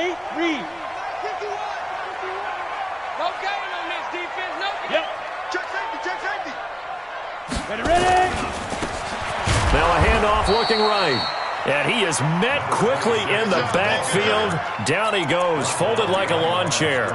8, read. No gain on this defense, no gain. Yep. Check safety. Ready. Now a handoff looking right. And he is met quickly in the backfield. Down he goes, folded like a lawn chair.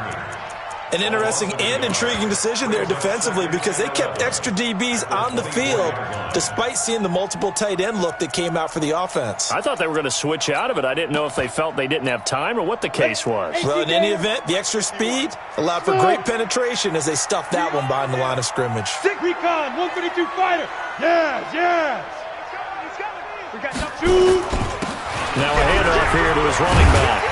An interesting and intriguing decision there defensively because they kept extra DBs on the field despite seeing the multiple tight end look that came out for the offense. I thought they were going to switch out of it. I didn't know if they felt they didn't have time or what the case was. Well, in any event, the extra speed allowed for great penetration as they stuffed that one behind the line of scrimmage. Sick recon, 132 fighter. Yes. We got no shoot. Now a handoff here to his running back.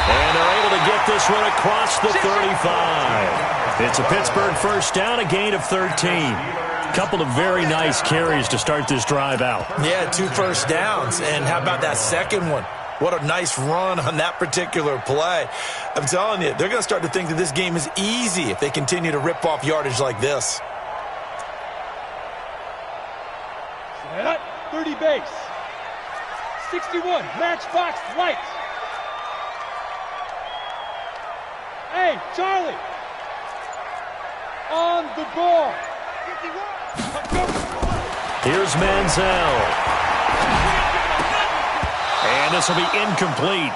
And they're able to get this one across the 35. It's a Pittsburgh first down, a gain of 13. Couple of very nice carries to start this drive out. Yeah, 2 first downs. And how about that second one? What a nice run on that particular play. I'm telling you, they're going to start to think that this game is easy if they continue to rip off yardage like this. 30 base. 61, matchbox lights. Hey, Charlie. On the ball. 51. Here's Manziel. And this will be incomplete.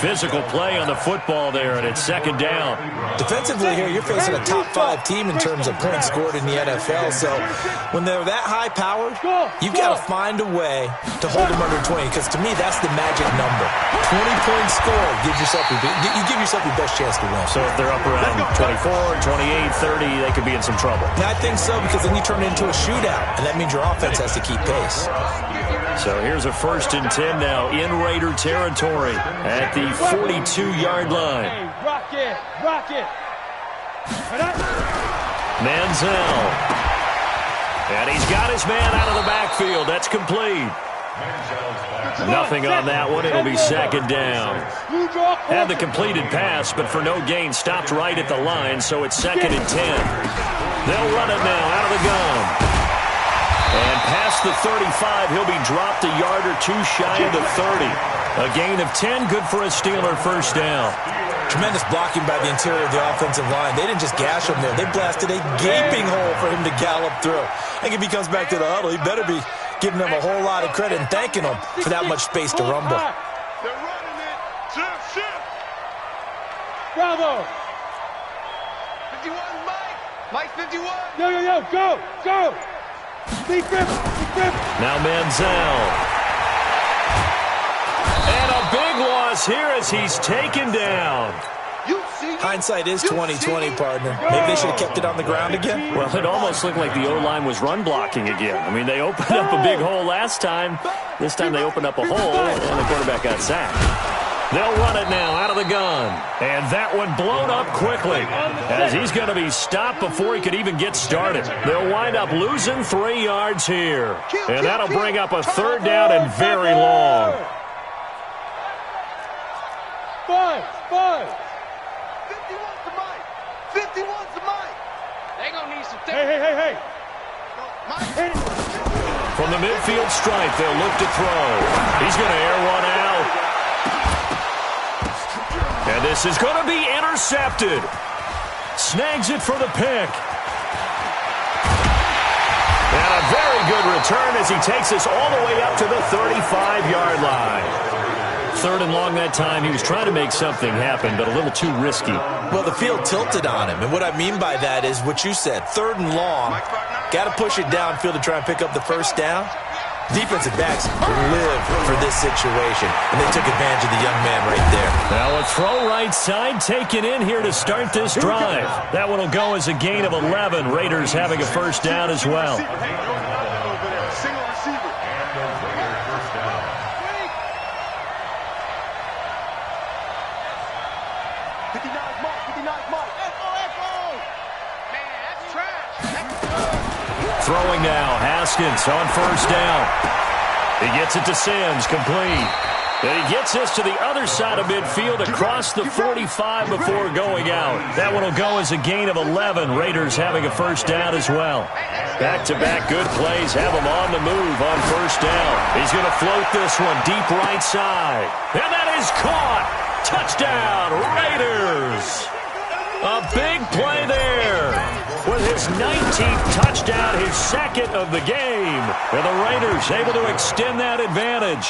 Physical play on the football there, and it's second down. Defensively here, you're facing a top 5 team in terms of points scored in the NFL. So when they're that high-powered, you've got to find a way to hold them under 20, because to me, that's the magic number. 20 points scored gives yourself you give yourself your best chance to win. So if they're up around 24, 28, 30, they could be in some trouble. And I think so, because then you turn it into a shootout, and that means your offense has to keep pace. So here's a 1st and 10 now in Raider territory at the 42-yard line. Hey, rock it. Manziel. And he's got his man out of the backfield. That's complete. Nothing on that one. It'll be second down. Had the completed pass, but for no gain, stopped right at the line, so it's 2nd and 10. They'll run it now out of the gun. And past the 35, he'll be dropped a yard or 2 shy of the 30. A gain of 10, good for a Steeler first down. Tremendous blocking by the interior of the offensive line. They didn't just gash him there. They blasted a gaping hole for him to gallop through. I think if he comes back to the huddle, he better be giving them a whole lot of credit and thanking them for that much space to rumble. They're running it. Shift. Bravo. 51, Mike. Mike, 51. Yo, go. Big grip. Now Manziel. And a big loss here as he's taken down. Hindsight is 20/20, partner. Maybe they should have kept it on the ground again. Well, it almost looked like the O-line was run blocking again. I mean, they opened up a big hole last time. This time they opened up a hole, and the quarterback got sacked. They'll run it now out of the gun. And that one blown up quickly as he's going to be stopped before he could even get started. They'll wind up losing 3 yards here. And that'll bring up a 3rd down and very long. 5. 51's the Mike. They gonna need some things. Hey. From the midfield stripe, they'll look to throw. He's going to air one out. And this is going to be intercepted. Snags it for the pick. And a very good return as he takes us all the way up to the 35-yard line. 3rd and long that time. He was trying to make something happen, but a little too risky. Well, the field tilted on him, and what I mean by that is what you said. 3rd and long, got to push it downfield to try and pick up the first down. Defensive backs live for this situation, and they took advantage of the young man right there. Now a throw right side taken in here to start this drive. That one will go as a gain of 11. Raiders having a first down as well. Throwing now, Haskins on first down. He gets it to Sims, complete. And he gets this to the other side of midfield across the 45 before going out. That one will go as a gain of 11. Raiders having a first down as well. Back-to-back good plays have him on the move on first down. He's going to float this one deep right side. And that is caught. Touchdown, Raiders! A big play there. With his 19th touchdown, his second of the game. And the Raiders able to extend that advantage.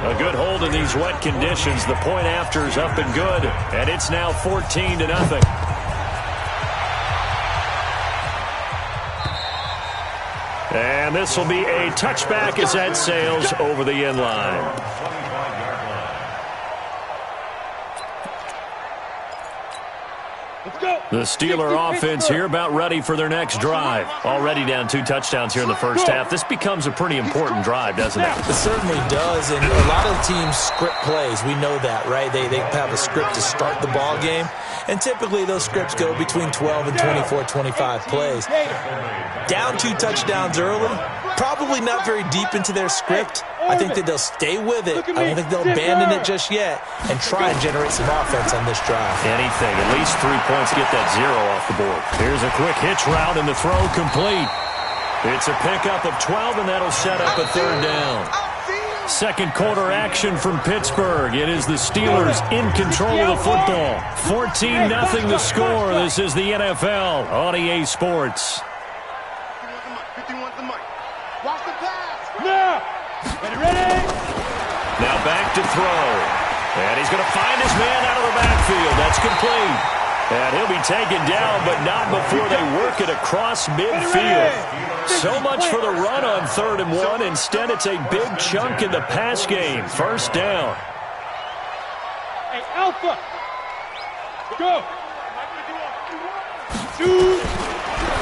A good hold in these wet conditions. The point after is up and good. And it's now 14-0. And this will be a touchback as that sails over the end line. The Steeler offense here about ready for their next drive. Already down 2 touchdowns here in the first half. This becomes a pretty important drive, doesn't it? It certainly does, and a lot of teams script plays. We know that, right? They have a script to start the ball game, and typically those scripts go between 12 and 24, 25 plays. Down 2 touchdowns early, probably not very deep into their script. I think that they'll stay with it. I don't think they'll abandon it just yet and try and generate some offense on this drive. Anything, at least 3 points, get that 0 off the board. Here's a quick hitch route and the throw complete. It's a pickup of 12, and that'll set up a 3rd down. Second quarter action from Pittsburgh. It is the Steelers in control of the football. 14-0 the score. This is the NFL on EA Sports. 51's the mic. Watch the pass. Now. Ready? Now back to throw. And he's going to find his man out of the backfield. That's complete. And he'll be taken down, but not before they work it across midfield. So much for the run on 3rd and 1. Instead, it's a big chunk in the pass game. 1st down. Hey, Alpha. Go. 2.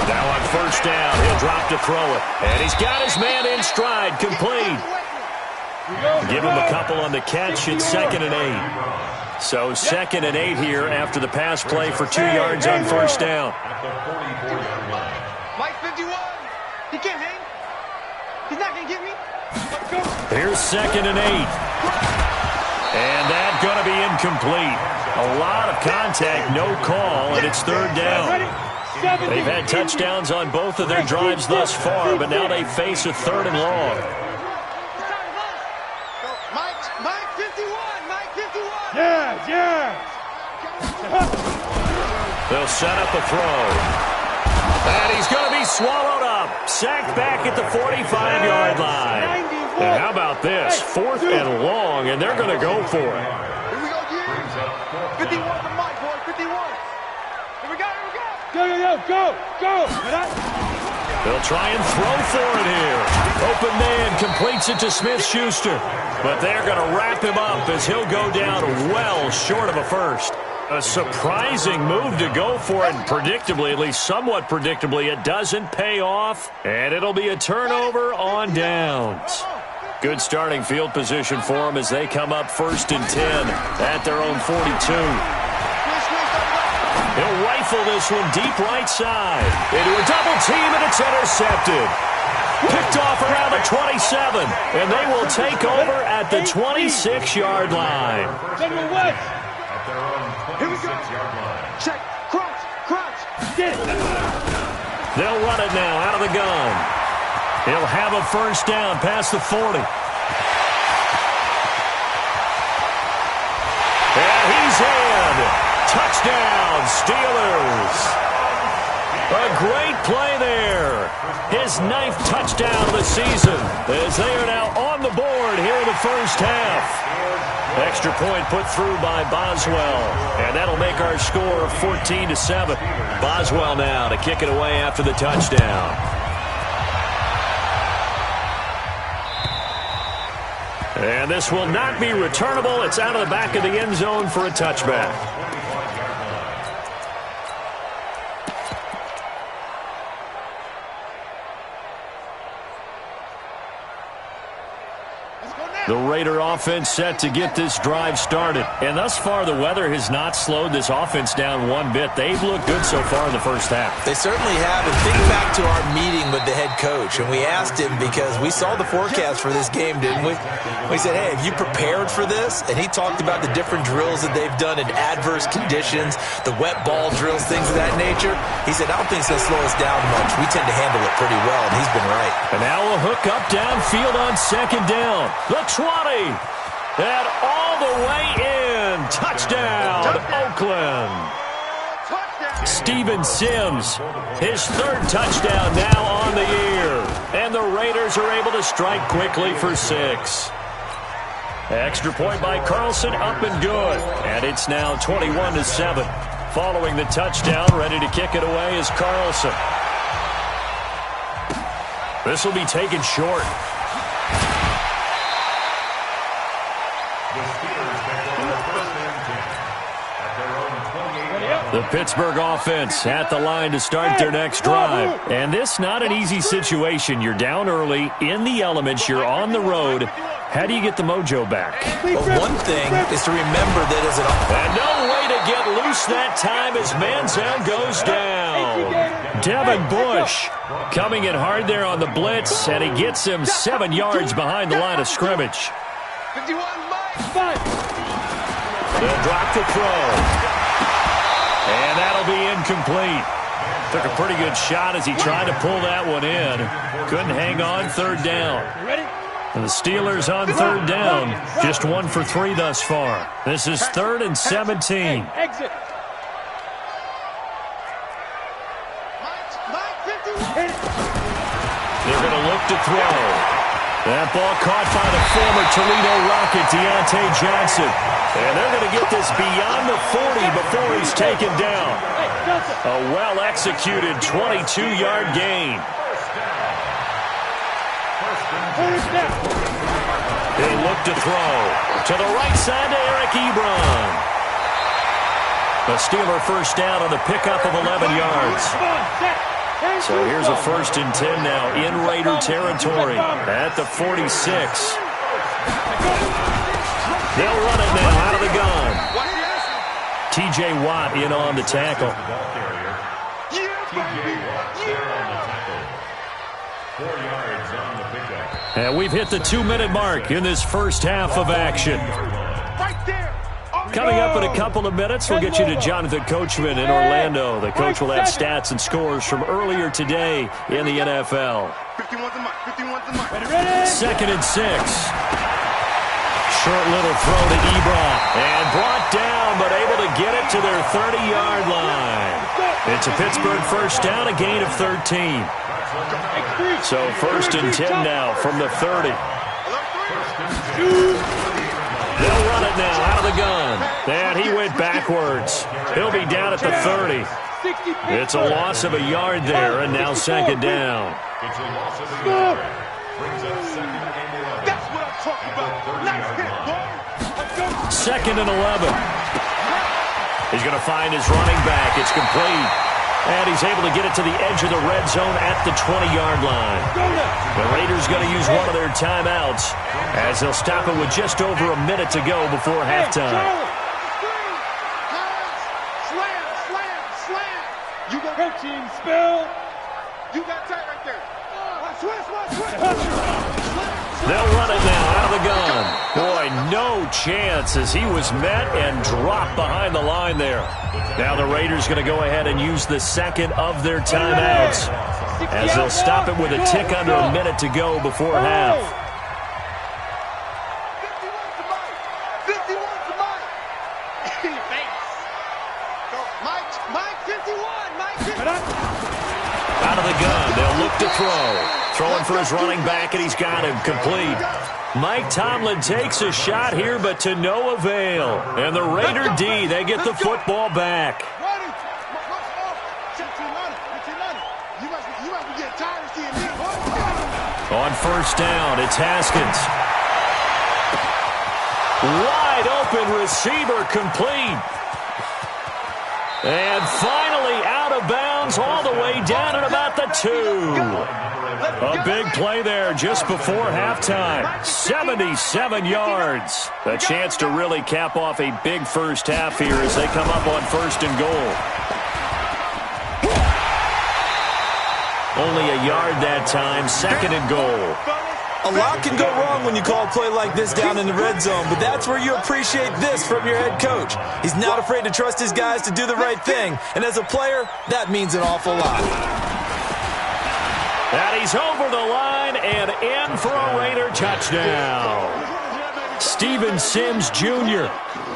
Now on 1st down, he'll drop to throw it. And he's got his man in stride, complete. Give him a couple on the catch. It's 2nd and 8. So 2nd and 8 here after the pass play for 2 yards on 1st down. Mike 51. He can't hang. He's not going to get me. Here's 2nd and 8. And that's going to be incomplete. A lot of contact, no call, and it's 3rd down. They've had touchdowns on both of their drives thus far, but now they face a 3rd and long. Mike 51. Mike 51. Yeah. They'll set up a throw. And he's going to be swallowed up. Sacked back at the 45-yard line. And how about this? 4th and long, and they're going to go for it. Here we go, again. 51 the mic, boy. 51. Here we go. Go. They'll try and throw for it here. Open man completes it to Smith-Schuster. But they're going to wrap him up as he'll go down well short of a 1st. A surprising move to go for it. Predictably, at least somewhat predictably, it doesn't pay off. And it'll be a turnover on downs. Good starting field position for them as they come up 1st and 10 at their own 42. He'll rifle this one deep right side. Into a double team, and it's intercepted. Picked off around the 27, and they will take over at the 26-yard line. Here we go. Check. Crunch. Get it. They'll run it now out of the gun. He'll have a 1st down past the 40. And he's in. Touchdown, Steelers. A great play there. His 9th touchdown of the season as they are now on the board here in the first half. Extra point put through by Boswell. And that'll make our score 14-7. Boswell now to kick it away after the touchdown. And this will not be returnable. It's out of the back of the end zone for a touchback. The Raider offense set to get this drive started. And thus far, the weather has not slowed this offense down one bit. They've looked good so far in the first half. They certainly have. And think back to our meeting with the head coach. And we asked him because we saw the forecast for this game, didn't we? We said, hey, have you prepared for this? And he talked about the different drills that they've done in adverse conditions, the wet ball drills, things of that nature. He said, I don't think it's going to slow us down much. We tend to handle it pretty well, and he's been right. And now a hook up downfield on 2nd down. The 20. And all the way in. touchdown, Oakland. Steven Sims, his third touchdown now on the year. And the Raiders are able to strike quickly for 6. Extra point by Carlson, up and good. And it's now 21-7. Following the touchdown, ready to kick it away is Carlson. This will be taken short. The Pittsburgh offense at the line to start their next drive. And this not an easy situation. You're down early, in the elements, you're on the road. How do you get the mojo back? Well, one thing is to remember that as an and no way to get loose that time as Manziel goes down. Devin Bush coming in hard there on the blitz, and he gets him 7 yards behind the line of scrimmage. They'll drop the throw. And that'll be incomplete. Took a pretty good shot as he tried to pull that one in. Couldn't hang on, third down. And the Steelers on third down. Just 1 for 3 thus far. This is 3rd and 17. Exit. They're going to look to throw. That ball caught by the former Toledo Rocket, Deontay Johnson. And they're going to get this beyond the 40 before he's taken down. A well-executed 22-yard gain. They look to throw. To the right side to Eric Ebron. A Steeler first down on the pickup of 11 yards. So here's a 1st and 10 now in Raider territory at the 46. They'll run it now out of the gun. T.J. Watt in on the tackle. And we've hit the 2-minute mark in this first half of action. Coming up in a couple of minutes, we'll get you to Jonathan Coachman in Orlando. The coach will have stats and scores from earlier today in the NFL. 2nd and 6. Short little throw to Ebron. And brought down, but able to get it to their 30-yard line. It's a Pittsburgh first down, a gain of 13. So 1st and 10 now from the 30. They'll run it now out of the gun. And he went backwards. He'll be down at the 30. It's a loss of a yard there, and now 2nd down. That's what I'm talking about. Nice hit, boy. 2nd and 11. He's going to find his running back. It's complete. And he's able to get it to the edge of the red zone at the 20-yard line. The Raiders going to use one of their timeouts as they'll stop it with just over a minute to go before halftime. Slam. You got her team spell. You got tight right there. Watch. They'll run it now out of the gun. Boy, no chance as he was met and dropped behind the line there. Now the Raiders going to go ahead and use the 2nd of their timeouts as they'll stop it with a tick under a minute to go before half. 51 to Mike. Mike 51. Out of the gun, they'll look to throw. Throwing for his running back, and he's got him complete. Mike Tomlin takes a shot here, but to no avail. And the Raider D, they get the football back. On first down, it's Haskins. Wide open receiver complete. And finally out of bounds all the way down at about the 2. A big play there just before halftime. 77 yards. A chance to really cap off a big first half here as they come up on 1st and goal. Only a yard that time, 2nd and goal. A lot can go wrong when you call a play like this down in the red zone, but that's where you appreciate this from your head coach. He's not afraid to trust his guys to do the right thing, and as a player, that means an awful lot. And he's over the line and in for a Raider touchdown. Steven Sims Jr.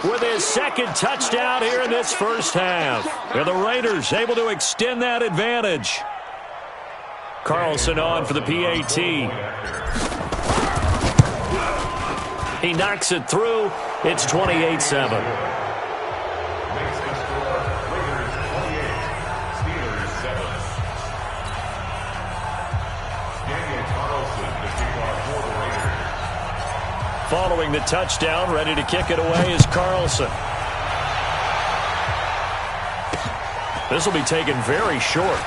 with his second touchdown here in this first half. And the Raiders able to extend that advantage. Carlson on for the PAT. He knocks it through. It's 28-7. Following the touchdown, ready to kick it away is Carlson. This will be taken very short.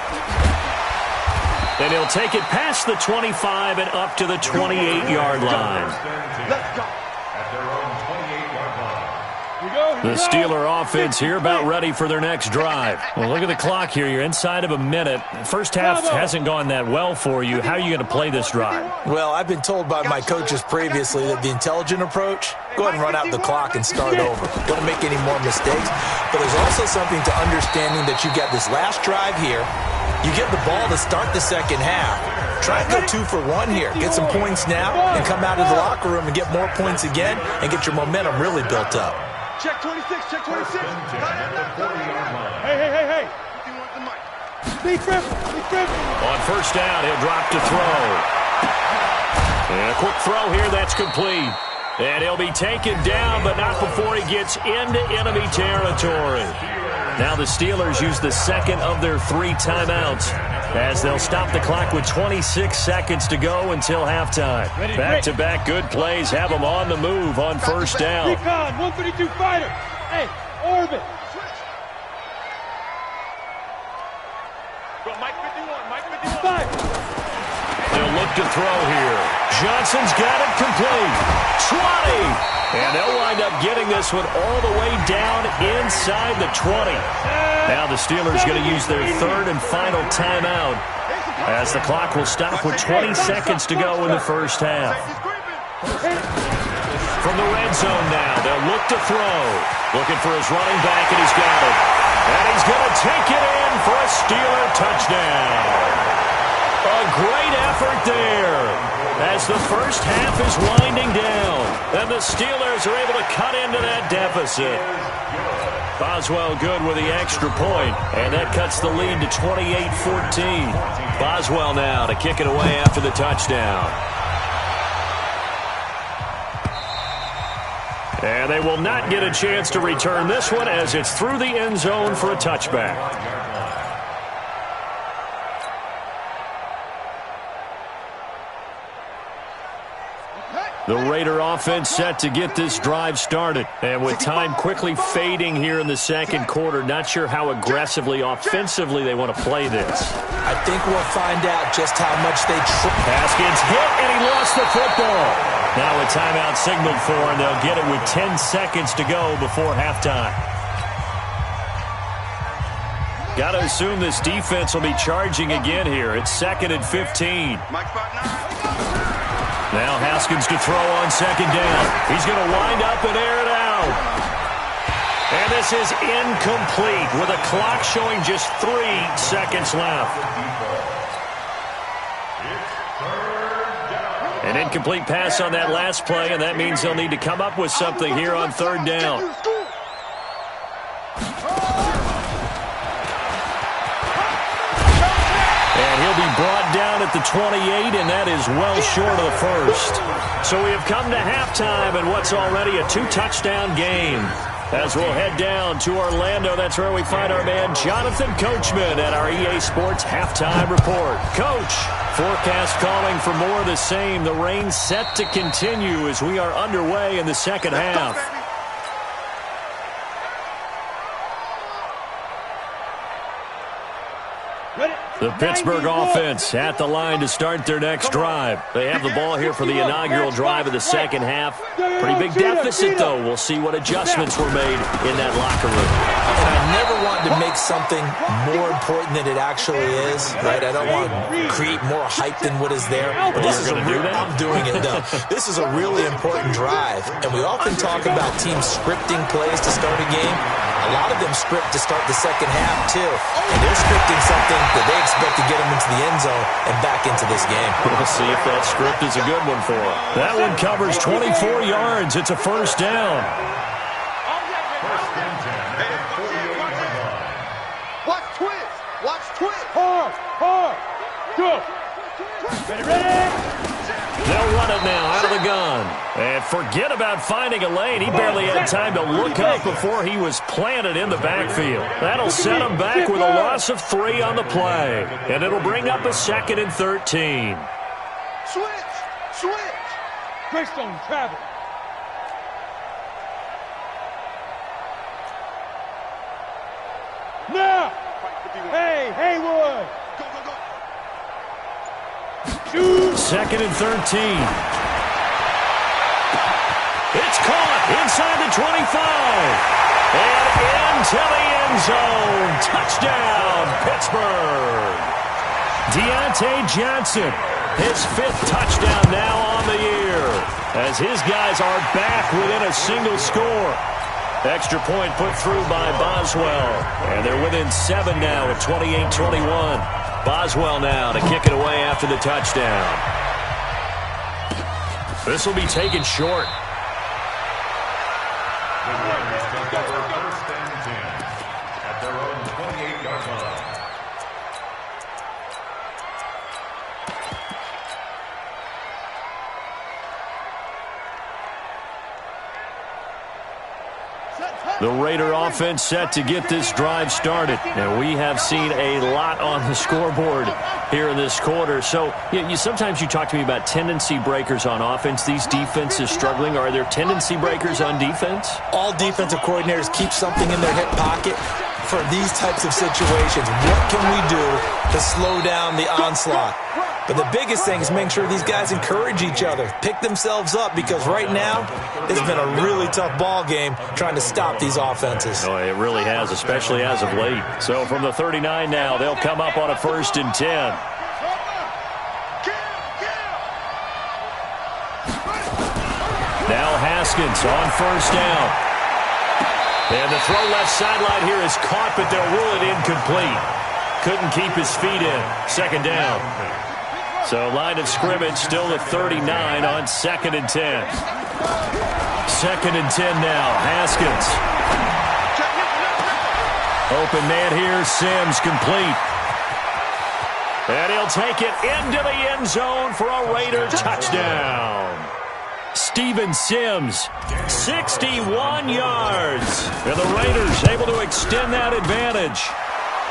And he'll take it past the 25 and up to the 28-yard line. Let's go. The Steeler offense here about ready for their next drive. Well, look at the clock here. You're inside of a minute. First half hasn't gone that well for you. How are you going to play this drive? Well, I've been told by my coaches previously that the intelligent approach, go ahead and run out the clock and start over. Don't make any more mistakes. But there's also something to understanding that you got this last drive here. You get the ball to start the second half. Try and go 2 for 1 here. Get some points now and come out of the locker room and get more points again and get your momentum really built up. Check 26, check 26. Hey. Big Griff. On first down, he'll drop to throw. And a quick throw here, that's complete. And he'll be taken down, but not before he gets into enemy territory. Now the Steelers use the second of their 3 timeouts as they'll stop the clock with 26 seconds to go until halftime. Back-to-back good plays have them on the move on first down. Recon, 132 fighter. Hey, orbit. Mike 51. They'll look to throw here. Johnson's got it complete. 20. And they'll wind up getting this one all the way down inside the 20. Now the Steelers going to use their third and final timeout as the clock will stop with 20 seconds to go in the first half. From the red zone now, they'll look to throw. Looking for his running back, and he's got it. And he's going to take it in for a Steeler touchdown. A great effort there as the first half is winding down. And the Steelers are able to cut into that deficit. Boswell good with the extra point, and that cuts the lead to 28-14. Boswell now to kick it away after the touchdown. And they will not get a chance to return this one as it's through the end zone for a touchback. The Raider offense set to get this drive started. And with time quickly fading here in the second quarter, not sure how aggressively, offensively they want to play this. I think we'll find out just how much they try. Haskins hit, and he lost the football. Now a timeout signaled for, and they'll get it with 10 seconds to go before halftime. Got to assume this defense will be charging again here. It's 2nd and 15. Now Haskins to throw on second down. He's going to wind up and air it out. And this is incomplete with a clock showing just 3 seconds left. An incomplete pass on that last play, and that means they'll need to come up with something here on third down. And he'll be brought down at the 28, and that is well short of the first. So we have come to halftime in what's already a 2-touchdown game. As we'll head down to Orlando, that's where we find our man Jonathan Coachman at our EA Sports Halftime Report. Coach, forecast calling for more of the same. The rain set to continue as we are underway in the second half. The Pittsburgh offense at the line to start their next drive. They have the ball here for the inaugural drive of the second half. Pretty big deficit, though. We'll see what adjustments were made in that locker room. And I never want to make something more important than it actually is, right? I don't want to create more hype than what is there. But this is I'm doing it, though. This is a really important drive. And we often talk about teams scripting plays to start a game. A lot of them script to start the second half, too. And they're scripting something that they aspect to get him into the end zone and back into this game. We'll see if that script is a good one for him. That one covers 24 yards. It's a first down. Watch twist. Watch twist. Hard. Go. Ready? They'll run it now out of the gun. And forget about finding a lane. He barely had time to look up before he was planted in the backfield. That'll set him back with a loss of 3 on the play. And it'll bring up a 2nd and 13. Switch. Greystone travel. Now. Hey, Haywood. Shoot. 2nd and 13. It's caught inside the 25. And into the end zone. Touchdown, Pittsburgh. Deontay Johnson, his 5th touchdown now on the year, as his guys are back within a single score. Extra point put through by Boswell. And they're within 7 now at 28-21. Boswell now to kick it away after the touchdown. This will be taken short. The Raiders take over 1st and 10 at their own 28-yard line. The Raider offense set to get this drive started. And we have seen a lot on the scoreboard here in this quarter. So sometimes you talk to me about tendency breakers on offense. These defenses struggling. Are there tendency breakers on defense? All defensive coordinators keep something in their hip pocket for these types of situations. What can we do to slow down the onslaught? But the biggest thing is making sure these guys encourage each other, pick themselves up, because right now it's been a really tough ball game trying to stop these offenses. Oh, it really has, especially as of late. So from the 39 now, they'll come up on a 1st and 10. Now Haskins on 1st down. And the throw left sideline here is caught, but they'll rule it incomplete. Couldn't keep his feet in. 2nd down. So line of scrimmage still at 39 on 2nd and 10. 2nd and 10 now. Haskins. Open man here. Sims complete. And he'll take it into the end zone for a Raider touchdown. Steven Sims, 61 yards. And the Raiders able to extend that advantage.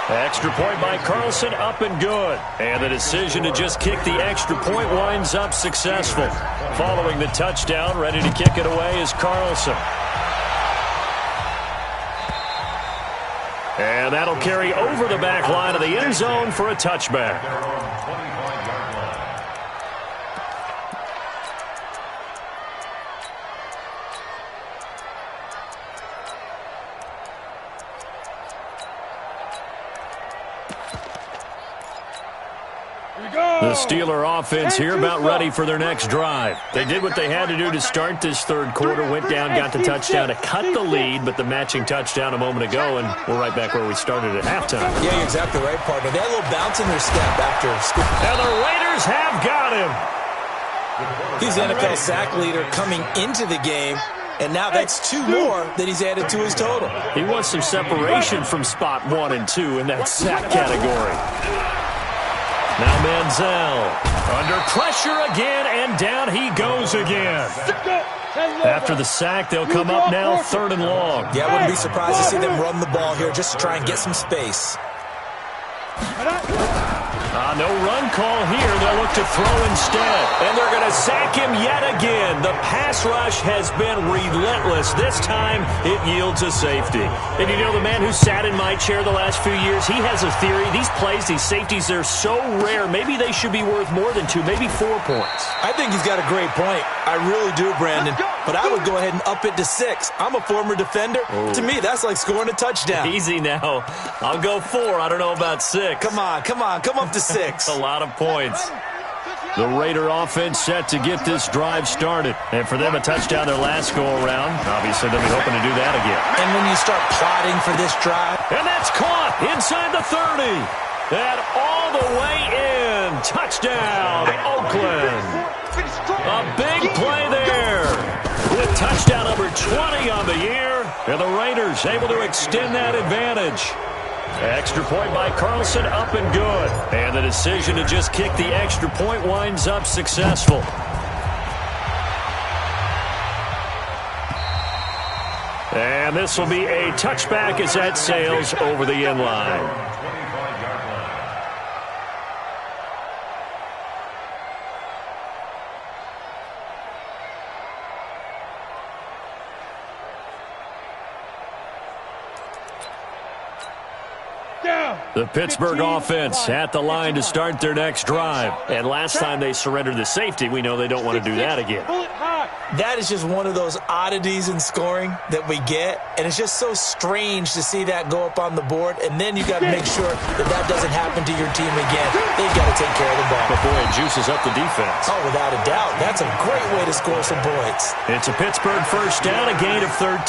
Extra point by Carlson, up and good. And the decision to just kick the extra point winds up successful. Following the touchdown, ready to kick it away is Carlson. And that'll carry over the back line of the end zone for a touchback. The Steeler offense here about ready for their next drive. They did what they had to do to start this 3rd quarter, went down, got the touchdown to cut the lead, but the matching touchdown a moment ago, and we're right back where we started at halftime. Yeah, you're exactly right, partner. They had a little bounce in their step after scooping. And the Raiders have got him. He's the NFL sack leader coming into the game, and now that's 2 more that he's added to his total. He wants some separation from spot 1 and 2 in that sack category. Now Manziel under pressure again, and down he goes again. After the sack, they'll come up now 3rd and long. Yeah, I wouldn't be surprised to see them run the ball here just to try and get some space. No run call here. They'll look to throw instead. And they're going to sack him yet again. The pass rush has been relentless. This time, it yields a safety. And you know, the man who sat in my chair the last few years, he has a theory. These plays, these safeties, they're so rare. Maybe they should be worth more than 2, maybe 4 points. I think he's got a great point. I really do, Brandon. But I would go ahead and up it to 6. I'm a former defender. To me, that's like scoring a touchdown. Easy now. I'll go 4. I don't know about 6. Come on. Come up to 6. A lot of points. The Raider offense set to get this drive started. And for them, a touchdown their last go-around. Obviously, they'll be hoping to do that again. And when you start plotting for this drive. And that's caught inside the 30. And all the way in. Touchdown, Oakland. A big play there. With touchdown number 20 on the year. And the Raiders able to extend that advantage. Extra point by Carlson, up and good. And the decision to just kick the extra point winds up successful. And this will be a touchback as that sails over the end line. The Pittsburgh offense at the line to start their next drive. And last time they surrendered the safety, we know they don't want to do that again. That is just one of those oddities in scoring that we get. And it's just so strange to see that go up on the board. And then you got to make sure that that doesn't happen to your team again. They've got to take care of the ball. But boy, it juices up the defense. Oh, without a doubt. That's a great way to score some points. It's a Pittsburgh first down, a gain of 13.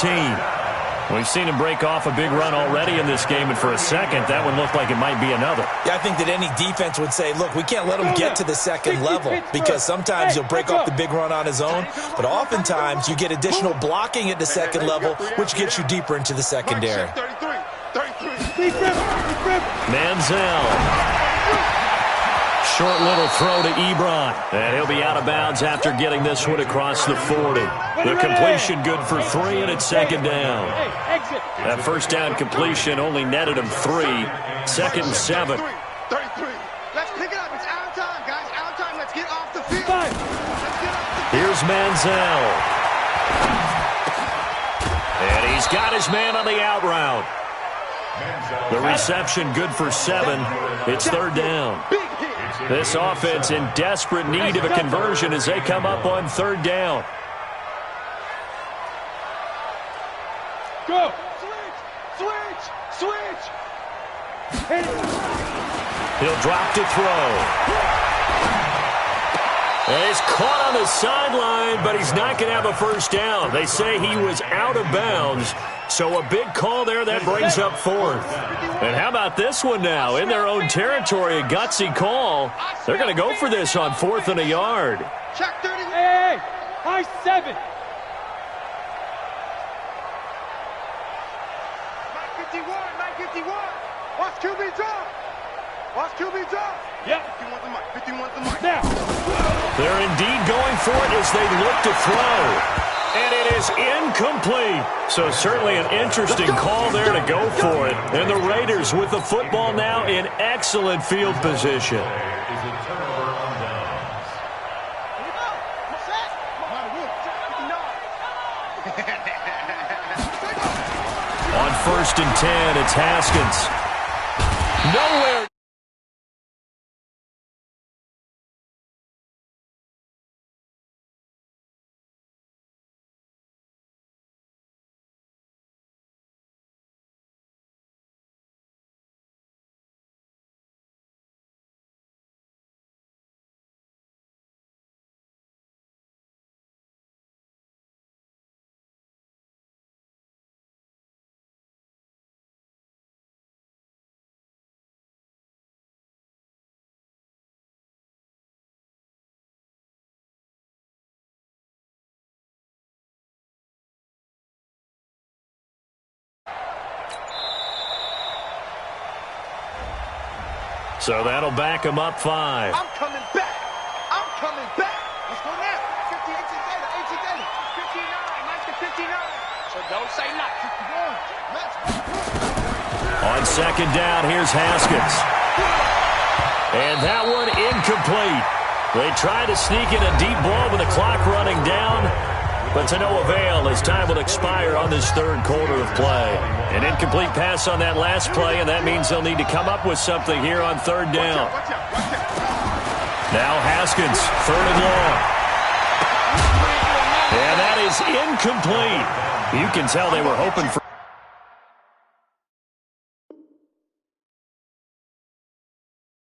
We've seen him break off a big run already in this game, and for a second, that one looked like it might be another. Yeah, I think that any defense would say, look, we can't let him get to the second level because sometimes he'll break off the big run on his own, but oftentimes you get additional blocking at the second level, which gets you deeper into the secondary. Manziel. Short little throw to Ebron. And he'll be out of bounds after getting this one across the 40. The completion good for 3, and it's second down. That first down completion only netted him 3. Second and 7. 33. Let's pick it up. It's out of time, guys. Out of time. Let's get off the field. Let's get off the field. Here's Manziel. And he's got his man on the out route. The reception good for 7. It's third down. This offense in desperate need of a conversion as they come up on third down. Go! Switch! He'll drop to throw. And he's caught on the sideline, but he's not going to have a first down. They say he was out of bounds. So a big call there that brings up 4th. And how about this one now? In their own territory, a gutsy call. They're going to go for this on 4th and a yard. Check 30. Hey, high 7. 951. Watch QB drop. Yep. 51's the mark. Now. They're indeed going for it as they look to throw. And it is incomplete. So certainly an interesting call there to go for it. And the Raiders with the football now in excellent field position. On 1st and 10, it's Haskins. Nowhere. So that'll back him up 5. I'm coming back. Let's go now. 58 data. 59. So don't say not. 51. Let's go. On second down, here's Haskins. And that one incomplete. They try to sneak in a deep ball with the clock running down, but to no avail as time will expire on this third quarter of play. An incomplete pass on that last play, and that means they'll need to come up with something here on third down. Now Haskins, 3rd and long. And that is incomplete. You can tell they were hoping for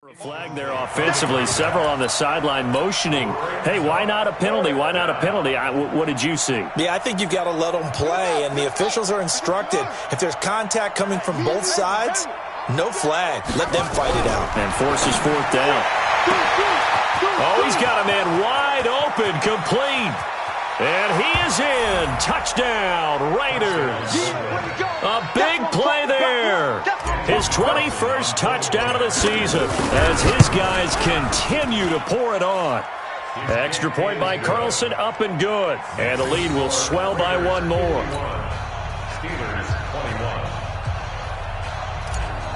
a flag there offensively. Several on the sideline motioning, hey, why not a penalty? Why not a penalty? What did you see? Yeah, I think you've got to let them play, and the officials are instructed if there's contact coming from both sides, No flag. Let them fight it out. And forces fourth down. Oh, he's got a man wide open, complete. And he is in. Touchdown, Raiders. A big play there. His 21st touchdown of the season as his guys continue to pour it on. Extra point by Carlson, up and good. And the lead will swell by one more. Steelers 21.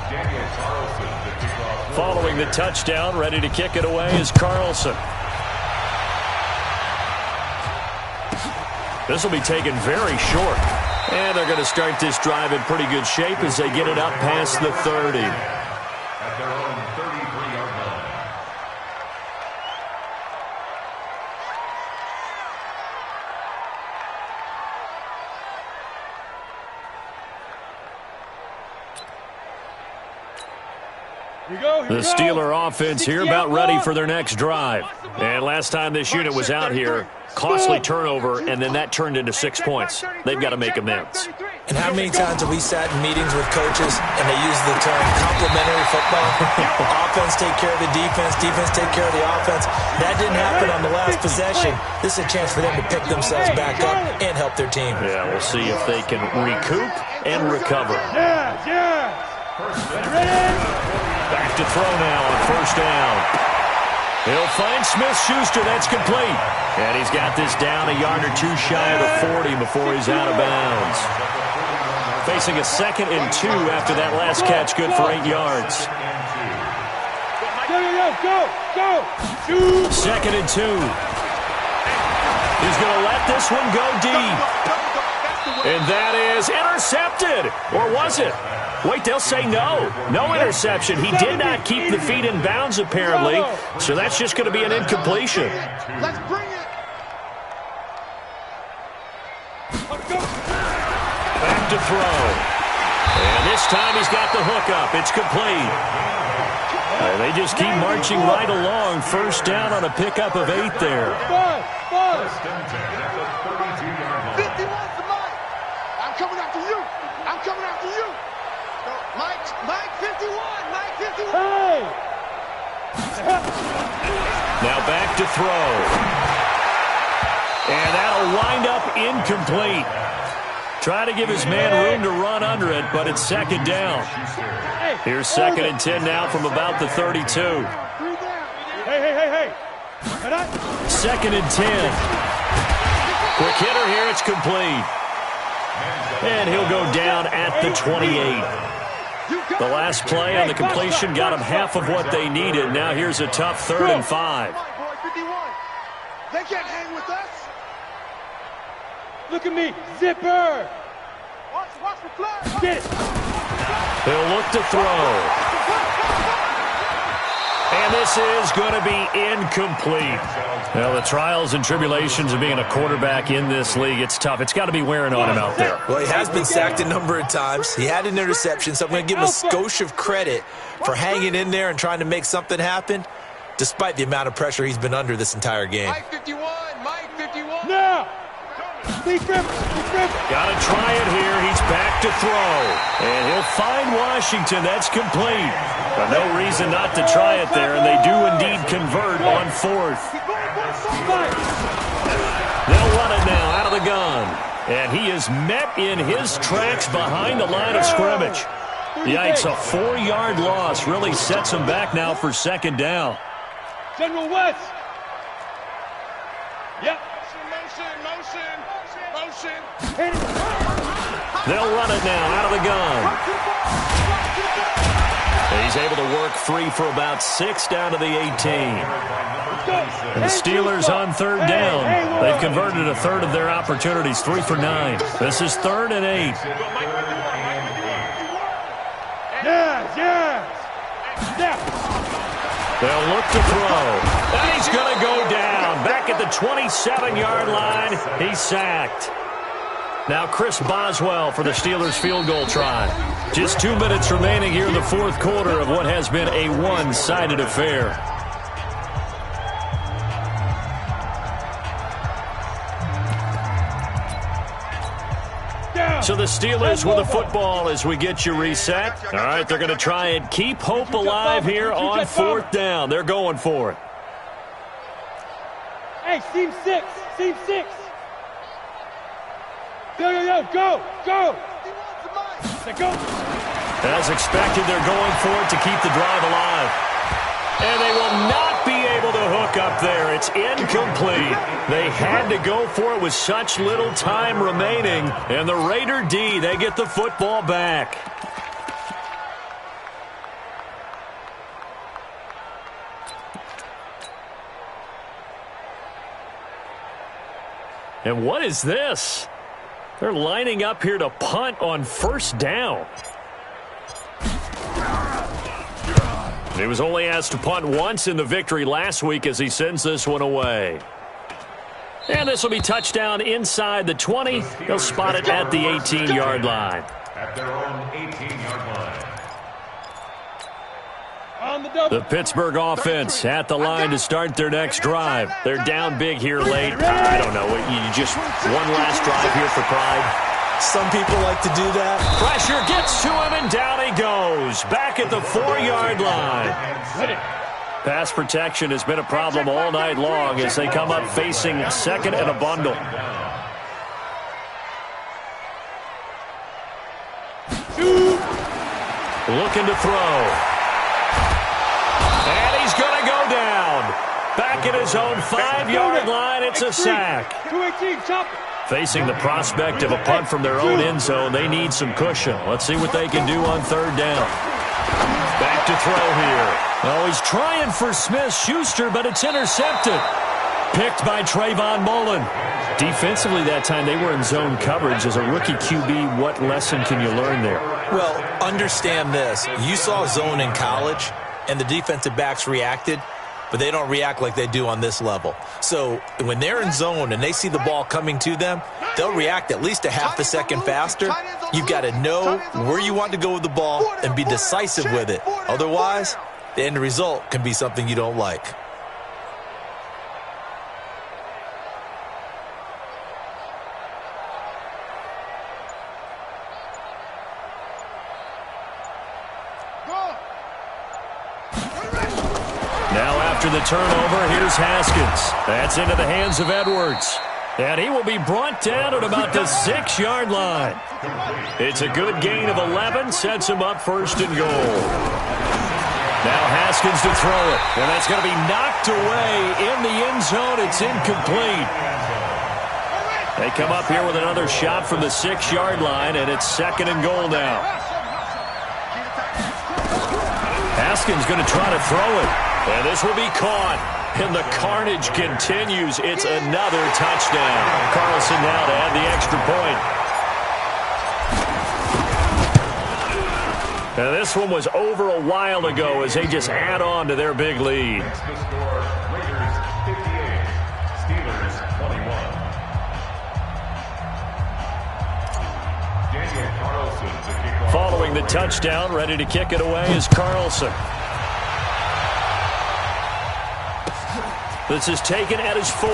Daniel Carlson, the kickoff. Following the touchdown, ready to kick it away is Carlson. This will be taken very short. And they're going to start this drive in pretty good shape as they get it up past the 30. At their own 33-yard line. The Steeler offense here about ready for their next drive. And last time this unit was out here, costly turnover, and then that turned into 6 points. They've got to make amends. And how many times have we sat in meetings with coaches and they use the term complementary football? Offense take care of the defense, defense take care of the offense. That didn't happen on the last possession. This is a chance for them to pick themselves back up and help their team. Yeah, we'll see if they can recoup and recover. Back to throw now on first down. He'll find Smith-Schuster. That's complete. And he's got this down a yard or two shy of the 40 before he's out of bounds. Facing a 2nd and 2 after that last catch, good for 8 yards. Go. 2nd and 2. He's going to let this one go deep. And that is intercepted. Or was it? Wait, they'll say no. No interception. He did not keep the feet in bounds, apparently. So that's just going to be an incompletion. Let's bring it. Back to throw. And this time he's got the hook up. It's complete. And they just keep marching right along. First down on a pickup of 8 there. 51's the Mike. I'm coming after you. I'm coming after you. Mike 51. Mike 51. Hey. Now back to throw. And that'll wind up incomplete. Try to give his man room to run under it, but it's 2nd down. Here's 2nd and 10 now from about the 32. Hey. 2nd and 10. Quick hitter here, it's complete. And he'll go down at the 28. The last play on the completion got them half of what they needed. Now here's a tough 3rd and 5. They can't hang with us. Look at me, zipper. Watch the flag. Get it. He'll look to throw. And this is going to be incomplete. Well, the trials and tribulations of being a quarterback in this league, it's tough. It's got to be wearing on him out there. Well, he has been sacked a number of times. He had an interception, so I'm going to give him a skosh of credit for hanging in there and trying to make something happen, despite the amount of pressure he's been under this entire game. Mike 51. Now. Got to try it here. He's back to throw. And he'll find Washington. That's complete. But no reason not to try it there, and they do indeed convert on 4th. They'll run it now out of the gun. And he is met in his tracks behind the line of scrimmage. Yikes, a 4-yard loss really sets him back now for 2nd down. General West. Yep. Motion. They'll run it now out of the gun. He's able to work free for about 6 down to the 18. And the Steelers on 3rd down. They've converted a third of their opportunities, 3 for 9. This is 3rd and 8. Yes. They'll look to throw. And he's going to go down. Back at the 27-yard line. He's sacked. Now Chris Boswell for the Steelers field goal try. Just 2 minutes remaining here in the 4th quarter of what has been a one-sided affair. Down. So the Steelers with the football as we get you reset. All right, they're going to try and keep hope alive here on 4th down. They're going for it. Hey, seam 6. Seam 6. Go. Go. As expected, they're going for it to keep the drive alive. And they will not be able to hook up there. It's incomplete. They had to go for it with such little time remaining. And the Raider D, they get the football back. And what is this? They're lining up here to punt on 1st down. He was only asked to punt once in the victory last week as he sends this one away. And this will be touchdown inside the 20. They'll spot it at the 18-yard line. At their own 18-yard line. The Pittsburgh offense at the line to start their next drive. They're down big here late. I don't know. You just one last drive here for pride. Some people like to do that. Pressure gets to him, and down he goes. Back at the 4-yard line. Pass protection has been a problem all night long as they come up facing 2nd and a bundle. Looking to throw. And he's going to go down. Back at his own 5-yard line, it's a sack. 218, chop it. Facing the prospect of a punt from their own end zone, they need some cushion. Let's see what they can do on 3rd down. Back to throw here. Oh, he's trying for Smith-Schuster, but it's intercepted. Picked by Trayvon Mullen. Defensively that time, they were in zone coverage. As a rookie QB, what lesson can you learn there? Well, understand this. You saw zone in college, and the defensive backs reacted, but they don't react like they do on this level. So when they're in zone and they see the ball coming to them, they'll react at least a half a second faster. You've got to know where you want to go with the ball and be decisive with it. Otherwise, the end result can be something you don't like. After the turnover, here's Haskins. That's into the hands of Edwards. And he will be brought down at about the 6-yard line. It's a good gain of 11, sets him up 1st and goal. Now Haskins to throw it. And that's going to be knocked away in the end zone. It's incomplete. They come up here with another shot from the 6-yard line, and it's 2nd and goal now. Haskins going to try to throw it. And this will be caught. And the carnage continues. It's another touchdown. Carlson now to add the extra point. And this one was over a while ago as they just add on to their big lead. The score, Raiders 58, Steelers 21. Daniel Carlson to kick off. Following the touchdown, ready to kick it away is Carlson. This is taken at his 4.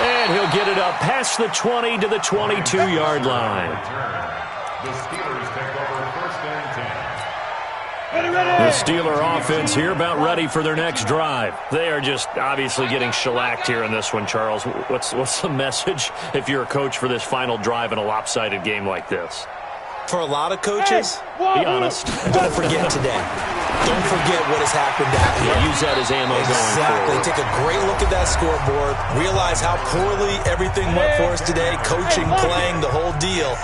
And he'll get it up past the 20 to the 22-yard line. The Steelers take over 1st and 10. The Steeler offense here about ready for their next drive. They are just obviously getting shellacked here in this one, Charles. What's the message if you're a coach for this final drive in a lopsided game like this? For a lot of coaches, be honest. Don't forget today. Don't forget what has happened out here. Use that as ammo going forward. Take a great look at that scoreboard. Realize how poorly everything went for us today. Coaching, playing, the whole deal.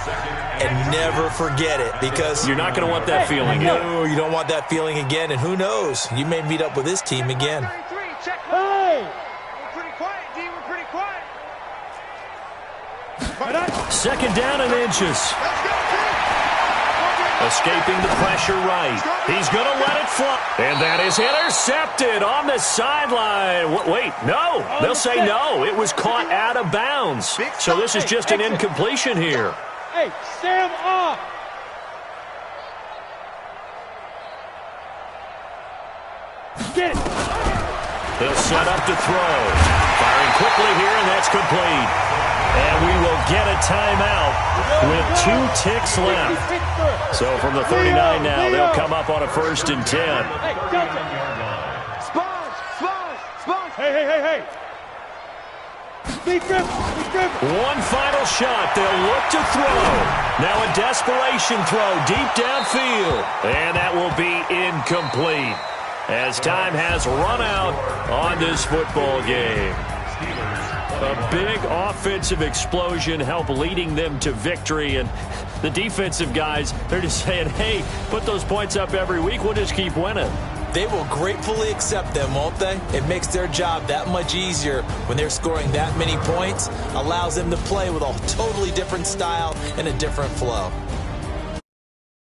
And never forget it, because you're not going to want that feeling again. No, you don't want that feeling again. And who knows? You may meet up with this team again. Hey! We're pretty quiet, D. We're pretty quiet. 2nd down and inches. Escaping the pressure right. He's going to let it fly. And that is intercepted on the sideline. Wait, no. They'll say no. It was caught out of bounds. So this is just an incompletion here. Hey, Sam off. Get it. They'll set up to throw. Firing quickly here, and that's complete. And we will get a timeout with 2 ticks left. So from the 39 now, they'll come up on a 1st and 10. Hey, Delta. Sponge. Hey. Speed grip. One final shot. They'll look to throw. Now a desperation throw deep downfield. And that will be incomplete as time has run out on this football game. A big offensive explosion helped leading them to victory. And the defensive guys, they're just saying, hey, put those points up every week. We'll just keep winning. They will gratefully accept them, won't they? It makes their job that much easier when they're scoring that many points. Allows them to play with a totally different style and a different flow.